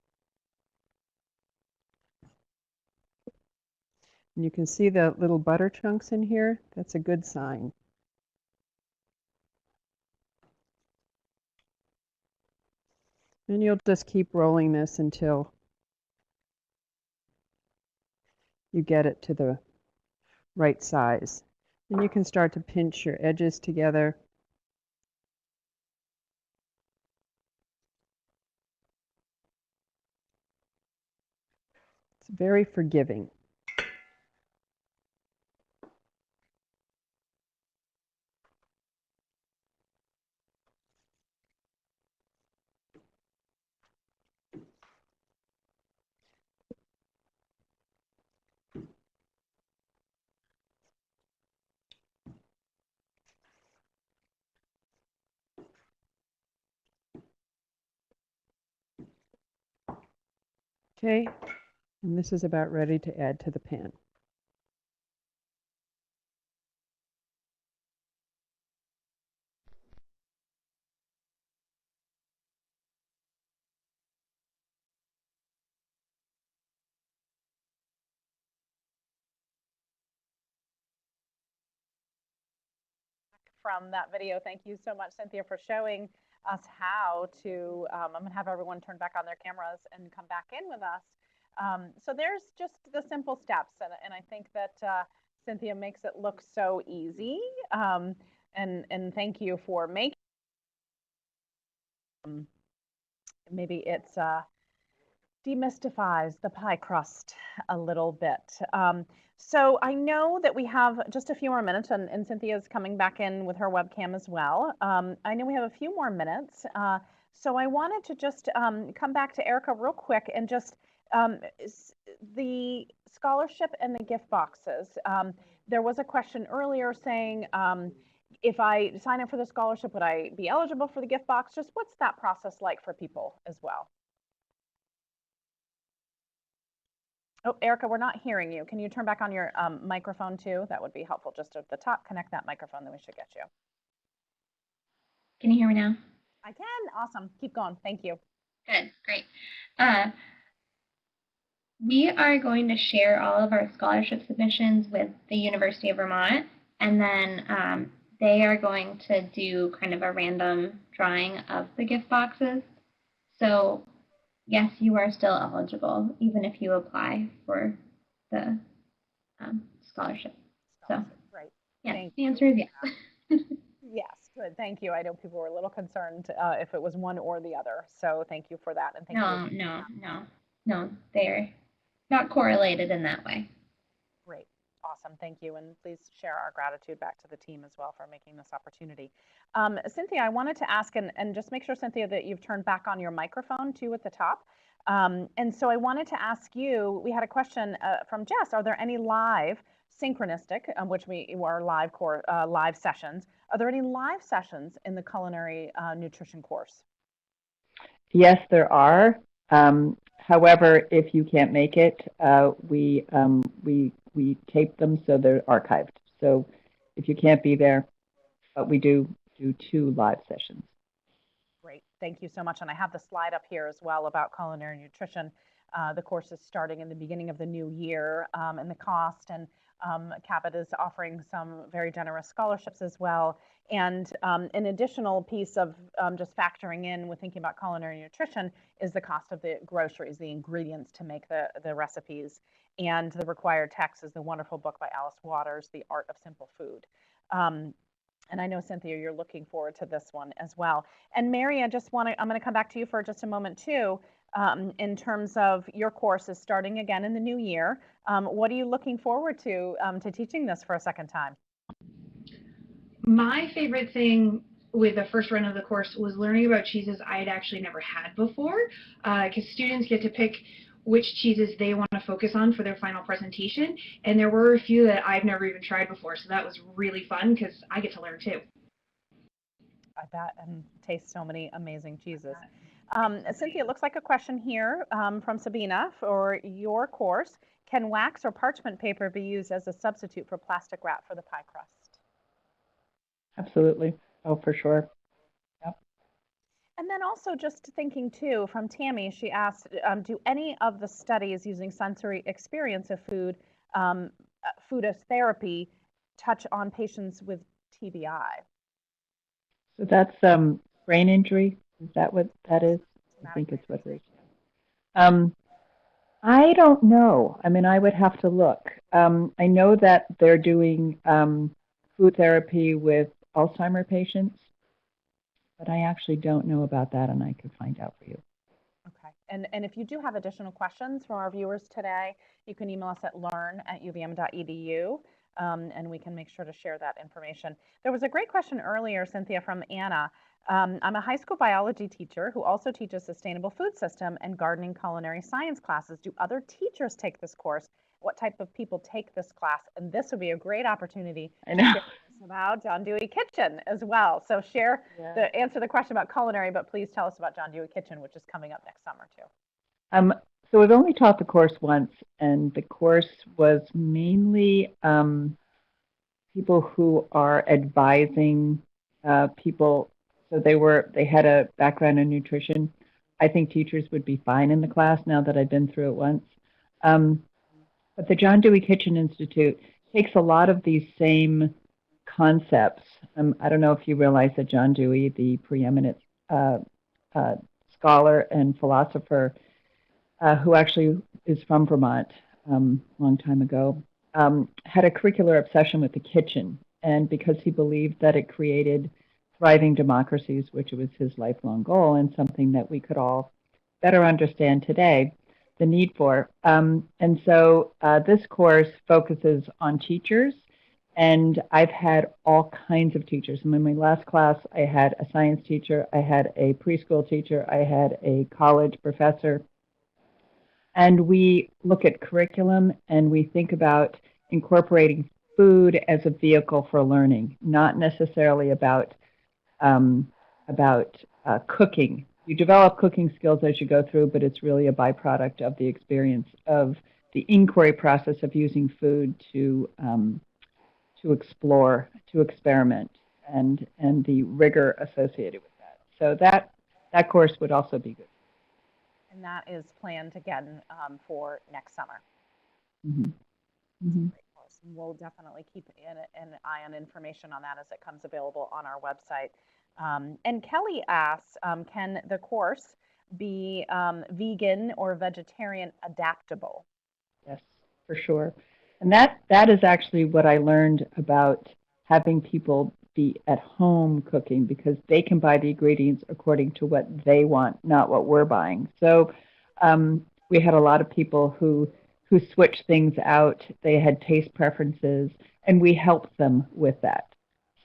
And you can see the little butter chunks in here. That's a good sign. And you'll just keep rolling this until you get it to the right size. And you can start to pinch your edges together. It's very forgiving. Okay, and this is about ready to add to the pan. From that video. Thank you so much, Cynthia, for showing us how to, I'm going to have everyone turn back on their cameras and come back in with us. So there's just the simple steps, and I think that Cynthia makes it look so easy. And thank you for making. Maybe it's demystifies the pie crust a little bit. So I know that we have just a few more minutes, and Cynthia's coming back in with her webcam as well. I know we have a few more minutes. So I wanted to just come back to Erika real quick and just the scholarship and the gift boxes. There was a question earlier saying, if I sign up for the scholarship, would I be eligible for the gift box? Just what's that process like for people as well? Oh, Erika, we're not hearing you. Can you turn back on your microphone too? That would be helpful. Just at the top, connect that microphone, then we should get you. Can you hear me now? I can. Awesome. Keep going. Thank you. Good. Great. We are going to share all of our scholarship submissions with the University of Vermont, and then they are going to do kind of a random drawing of the gift boxes. So yes, you are still eligible, even if you apply for the scholarship. So, right. Yes, the answer is yes. Yes, good. Thank you. I know people were a little concerned if it was one or the other. So thank you for that. And thank you. No, they're not correlated in that way. Great. Awesome. Thank you. And please share our gratitude back to the team as well for making this opportunity. Cynthia, I wanted to ask, and just make sure, Cynthia, that you've turned back on your microphone too at the top. And so I wanted to ask you, we had a question from Jess, are there any live synchronistic, which we are live sessions, are there any live sessions in the culinary nutrition course? Yes, there are. However, if you can't make it, we tape them so they're archived. So if you can't be there, but we do 2 live sessions. Great, thank you so much. And I have the slide up here as well about culinary nutrition. The course is starting in the beginning of the new year, and the cost, and Cabot is offering some very generous scholarships as well. And an additional piece of just factoring in with thinking about culinary nutrition is the cost of the groceries, the ingredients to make the recipes. And the required text is the wonderful book by Alice Waters, The Art of Simple Food. And I know, Cynthia, you're looking forward to this one as well. And Mary, I'm going to come back to you for just a moment too. In terms of your course is starting again in the new year. What are you looking forward to teaching this for a second time? My favorite thing with the first run of the course was learning about cheeses I had actually never had before, because students get to pick which cheeses they want to focus on for their final presentation, and there were a few that I've never even tried before, so that was really fun because I get to learn too. I bet, and taste so many amazing cheeses. Cynthia, it looks like a question here from Sabina for your course. Can wax or parchment paper be used as a substitute for plastic wrap for the pie crust? Absolutely. Oh, for sure. Yep. And then also just thinking too, from Tammy, she asked, do any of the studies using sensory experience of food, food as therapy, touch on patients with TBI? So that's brain injury. Is that what that is? I think it's what it is. I don't know. I mean, I would have to look. I know that they're doing food therapy with Alzheimer patients, but I actually don't know about that, and I could find out for you. Okay. And if you do have additional questions from our viewers today, you can email us at learn@uvm.edu, and we can make sure to share that information. There was a great question earlier, Cynthia, from Anna. I'm a high school biology teacher who also teaches sustainable food system and gardening culinary science classes. Do other teachers take this course? What type of people take this class? And this would be a great opportunity I know. to share about John Dewey Kitchen as well. So answer the question about culinary, but please tell us about John Dewey Kitchen, which is coming up next summer too. So we've only taught the course once, and the course was mainly people who are advising people. So they had a background in nutrition. I think teachers would be fine in the class now that I've been through it once. But the John Dewey Kitchen Institute takes a lot of these same concepts. I don't know if you realize that John Dewey, the preeminent scholar and philosopher, who actually is from Vermont a long time ago, had a curricular obsession with the kitchen. And because he believed that it created thriving democracies, which was his lifelong goal and something that we could all better understand today, the need for. And so this course focuses on teachers, and I've had all kinds of teachers. In my last class, I had a science teacher, I had a preschool teacher, I had a college professor, and we look at curriculum and we think about incorporating food as a vehicle for learning, not necessarily about cooking. You develop cooking skills as you go through, but it's really a byproduct of the experience of the inquiry process of using food to explore, to experiment, and the rigor associated with that. So that course would also be good. And that is planned again for next summer. Mm-hmm. Mm-hmm. We'll definitely keep an eye on information on that as it comes available on our website. And Kelly asks, can the course be vegan or vegetarian adaptable? Yes, for sure. And that is actually what I learned about having people be at home cooking, because they can buy the ingredients according to what they want, not what we're buying. So we had a lot of people who switched things out. They had taste preferences, and we helped them with that.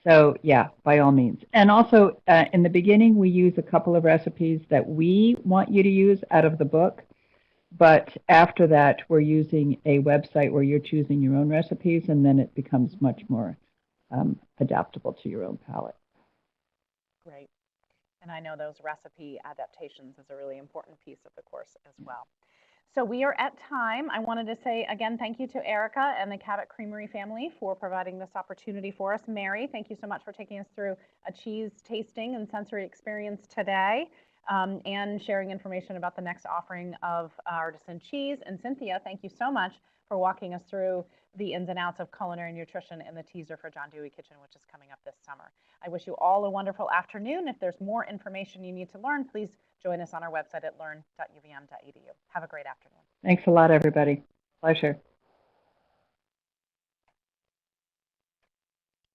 So yeah, by all means. And also in the beginning, we use a couple of recipes that we want you to use out of the book. But after that, we're using a website where you're choosing your own recipes, and then it becomes much more adaptable to your own palate. Great. And I know those recipe adaptations is a really important piece of the course as well. So we are at time. I wanted to say again, thank you to Erika and the Cabot Creamery family for providing this opportunity for us. Mary, thank you so much for taking us through a cheese tasting and sensory experience today, and sharing information about the next offering of Artisan cheese. And Cynthia, thank you so much for walking us through the ins and outs of culinary nutrition and the teaser for John Dewey Kitchen, which is coming up this summer. I wish you all a wonderful afternoon. If there's more information you need to learn, please join us on our website at learn.uvm.edu. Have a great afternoon. Thanks a lot, everybody. Pleasure.